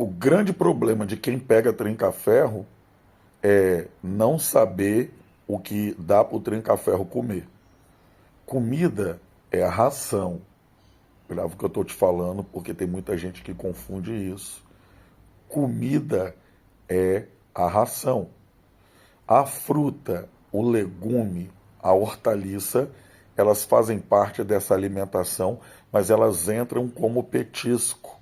O grande problema de quem pega trinca-ferro é não saber o que dá para o trinca-ferro comer. Comida é a ração. Grave o que eu estou te falando, porque tem muita gente que confunde isso. Comida é a ração. A fruta, o legume, a hortaliça, elas fazem parte dessa alimentação, mas elas entram como petisco.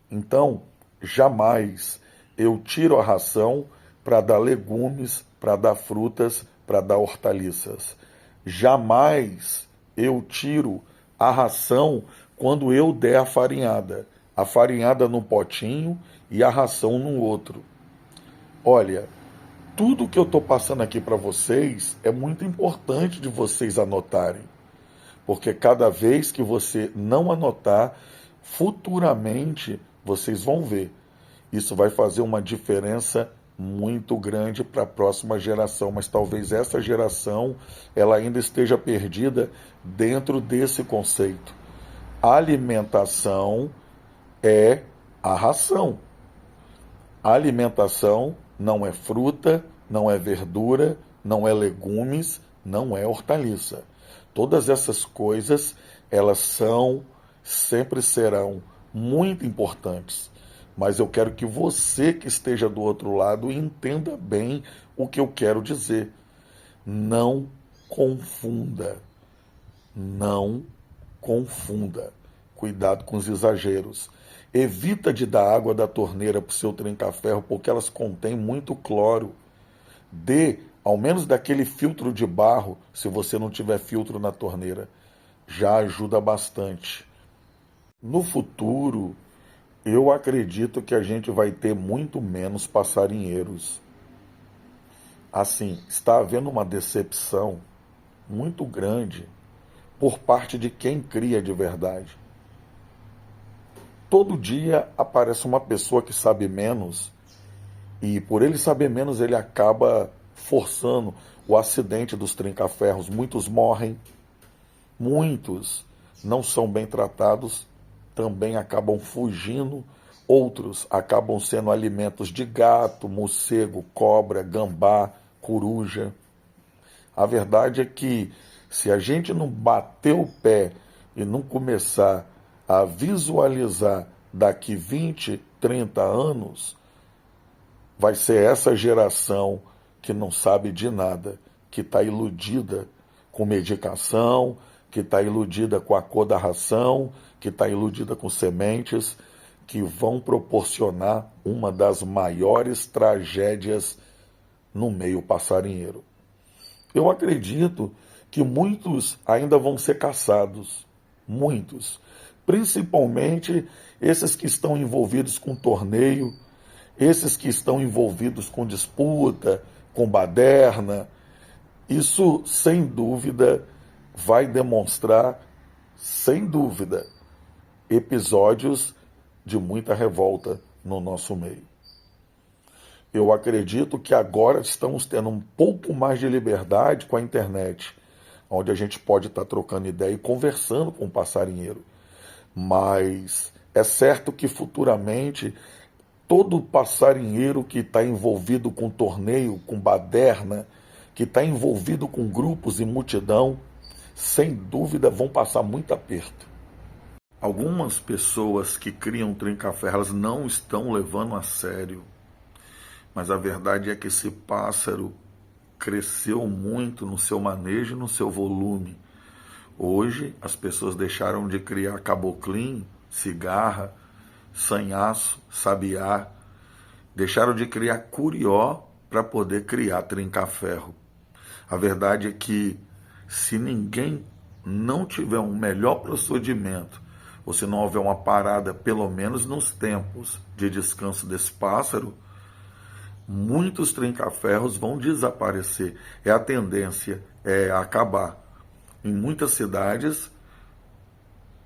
Então, jamais eu tiro a ração para dar legumes, para dar frutas, para dar hortaliças. Jamais eu tiro a ração quando eu der a farinhada. A farinhada num potinho e a ração no outro. Olha, tudo que eu estou passando aqui para vocês é muito importante de vocês anotarem. Porque cada vez que você não anotar, futuramente vocês vão ver. Isso vai fazer uma diferença muito grande para a próxima geração, mas talvez essa geração ela ainda esteja perdida dentro desse conceito. A alimentação é a ração. A alimentação não é fruta, não é verdura, não é legumes, não é hortaliça. Todas essas coisas, elas são, sempre serão muito importantes. Mas eu quero que você que esteja do outro lado entenda bem o que eu quero dizer. Não confunda. Não confunda. Cuidado com os exageros. Evita de dar água da torneira para o seu trinca-ferro, porque elas contêm muito cloro. Dê, ao menos daquele filtro de barro, se você não tiver filtro na torneira. Já ajuda bastante. No futuro, eu acredito que a gente vai ter muito menos passarinheiros. Assim, está havendo uma decepção muito grande por parte de quem cria de verdade. Todo dia aparece uma pessoa que sabe menos e por ele saber menos ele acaba forçando o acidente dos trinca-ferros. Muitos morrem, muitos não são bem tratados, também acabam fugindo, outros acabam sendo alimentos de gato, morcego, cobra, gambá, coruja. A verdade é que se a gente não bater o pé e não começar a visualizar daqui 20, 30 anos, vai ser essa geração que não sabe de nada, que está iludida com medicação, que está iludida com a cor da ração, que está iludida com sementes, que vão proporcionar uma das maiores tragédias no meio passarinheiro. Eu acredito que muitos ainda vão ser caçados, muitos. Principalmente esses que estão envolvidos com torneio, esses que estão envolvidos com disputa, com baderna. Isso, sem dúvida, vai demonstrar, sem dúvida, episódios de muita revolta no nosso meio. Eu acredito que agora estamos tendo um pouco mais de liberdade com a internet, onde a gente pode estar trocando ideia e conversando com o passarinheiro. Mas é certo que futuramente todo passarinheiro que está envolvido com torneio, com baderna, que está envolvido com grupos e multidão, sem dúvida vão passar muito aperto. Algumas pessoas que criam trinca-ferro, elas não estão levando a sério. Mas a verdade é que esse pássaro cresceu muito no seu manejo e no seu volume. Hoje, as pessoas deixaram de criar caboclim, cigarra, sanhaço, sabiá. Deixaram de criar curió para poder criar trinca-ferro. A verdade é que se ninguém não tiver um melhor procedimento, ou se não houver uma parada, pelo menos nos tempos de descanso desse pássaro, muitos trinca-ferros vão desaparecer. A tendência é acabar. Em muitas cidades,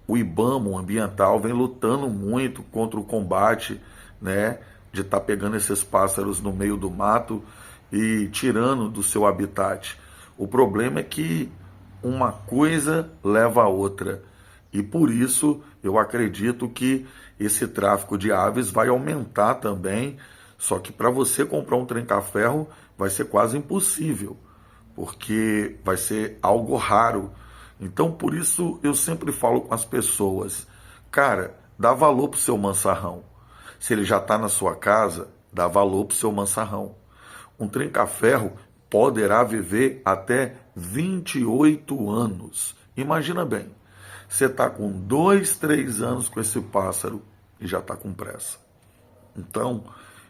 o IBAMA, o ambiental, vem lutando muito contra o combate, né, de estar pegando esses pássaros no meio do mato e tirando do seu habitat. O problema é que uma coisa leva a outra. E por isso eu acredito que esse tráfico de aves vai aumentar também. Só que para você comprar um tranca-ferro vai ser quase impossível, porque vai ser algo raro. Então por isso eu sempre falo com as pessoas, cara, dá valor pro seu mansarrão. Se ele já está na sua casa, dá valor pro seu mansarrão. Um tranca-ferro poderá viver até 28 anos. Imagina bem, você está com 2, 3 anos com esse pássaro e já está com pressa. Então,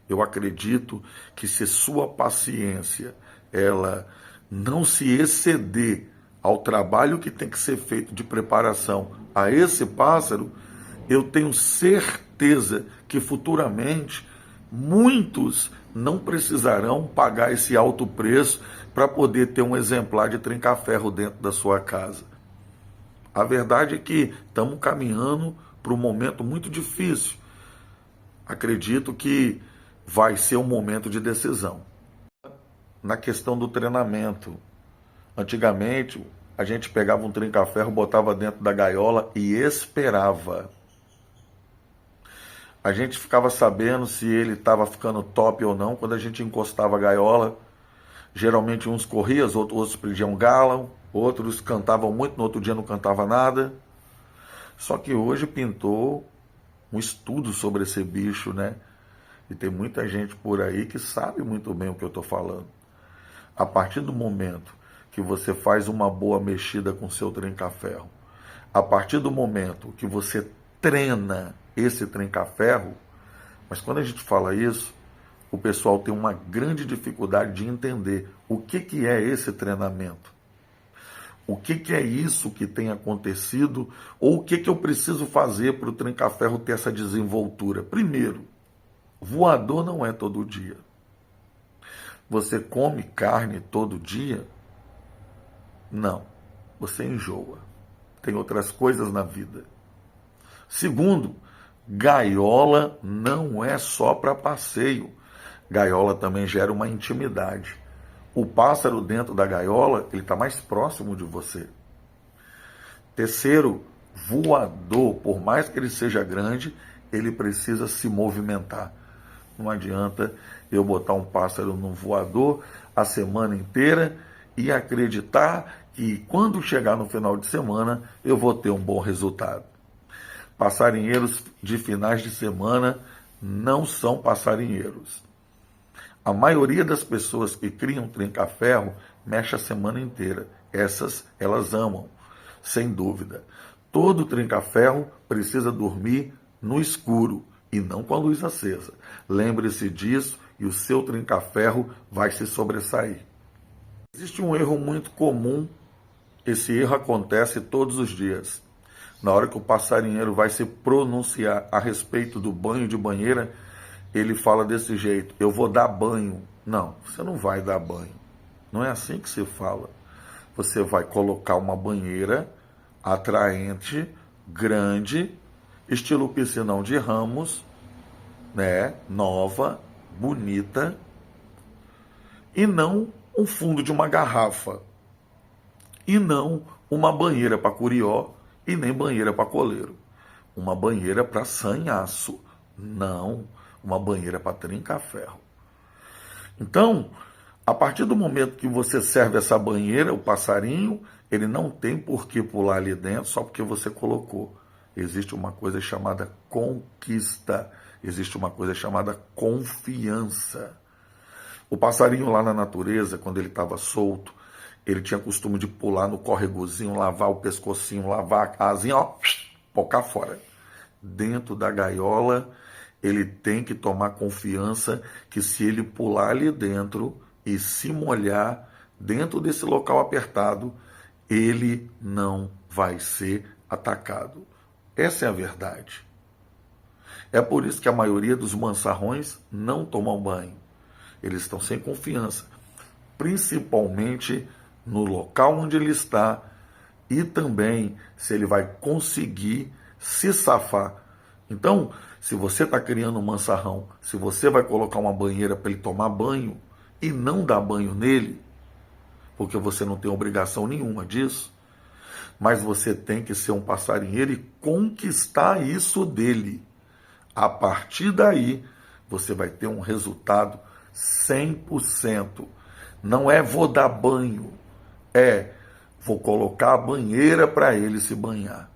eu acredito que se sua paciência ela não se exceder ao trabalho que tem que ser feito de preparação a esse pássaro, eu tenho certeza que futuramente muitos não precisarão pagar esse alto preço para poder ter um exemplar de tranca-ferro dentro da sua casa. A verdade é que estamos caminhando para um momento muito difícil. Acredito que vai ser um momento de decisão. Na questão do treinamento, antigamente a gente pegava um tranca-ferro, botava dentro da gaiola e esperava. A gente ficava sabendo se ele estava ficando top ou não quando a gente encostava a gaiola. Geralmente uns corriam, outros pediam galo, outros cantavam muito, no outro dia não cantava nada. Só que hoje pintou um estudo sobre esse bicho, né? E tem muita gente por aí que sabe muito bem o que eu estou falando. A partir do momento que você faz uma boa mexida com o seu tranca-ferro, a partir do momento que você treina esse tranca-ferro, mas quando a gente fala isso, o pessoal tem uma grande dificuldade de entender o que é esse treinamento. O que é isso que tem acontecido ou o que eu preciso fazer para o tranca-ferro ter essa desenvoltura? Primeiro, voador não é todo dia. Você come carne todo dia? Não. Você enjoa. Tem outras coisas na vida. Segundo, gaiola não é só para passeio. Gaiola também gera uma intimidade. O pássaro dentro da gaiola, ele está mais próximo de você. Terceiro, voador, por mais que ele seja grande, ele precisa se movimentar. Não adianta eu botar um pássaro no voador a semana inteira e acreditar que quando chegar no final de semana eu vou ter um bom resultado. Passarinheiros de finais de semana não são passarinheiros. A maioria das pessoas que criam tranca-ferro mexe a semana inteira. Essas, elas amam, sem dúvida. Todo tranca-ferro precisa dormir no escuro e não com a luz acesa. Lembre-se disso e o seu tranca-ferro vai se sobressair. Existe um erro muito comum. Esse erro acontece todos os dias. Na hora que o passarinheiro vai se pronunciar a respeito do banho de banheira, ele fala desse jeito: eu vou dar banho. Não, você não vai dar banho. Não é assim que se fala. Você vai colocar uma banheira atraente, grande, estilo piscinão de Ramos, né, nova, bonita, e não um fundo de uma garrafa, e não uma banheira para curió, e nem banheira para coleiro. Uma banheira para sanhaço, não uma banheira para tranca-ferro. Então, a partir do momento que você serve essa banheira, o passarinho, ele não tem por que pular ali dentro só porque você colocou. Existe uma coisa chamada conquista, existe uma coisa chamada confiança. O passarinho lá na natureza, quando ele estava solto, ele tinha costume de pular no corregozinho, lavar o pescocinho, lavar a asinha, ó, pocar fora. Dentro da gaiola, ele tem que tomar confiança que se ele pular ali dentro e se molhar dentro desse local apertado, ele não vai ser atacado. Essa é a verdade. É por isso que a maioria dos mansarrões não tomam banho. Eles estão sem confiança, principalmente no local onde ele está e também se ele vai conseguir se safar. Então, se você está criando um mansarrão, se você vai colocar uma banheira para ele tomar banho e não dar banho nele, porque você não tem obrigação nenhuma disso, mas você tem que ser um passarinheiro e conquistar isso dele. A partir daí, você vai ter um resultado 100%. Não é vou dar banho, é vou colocar a banheira para ele se banhar.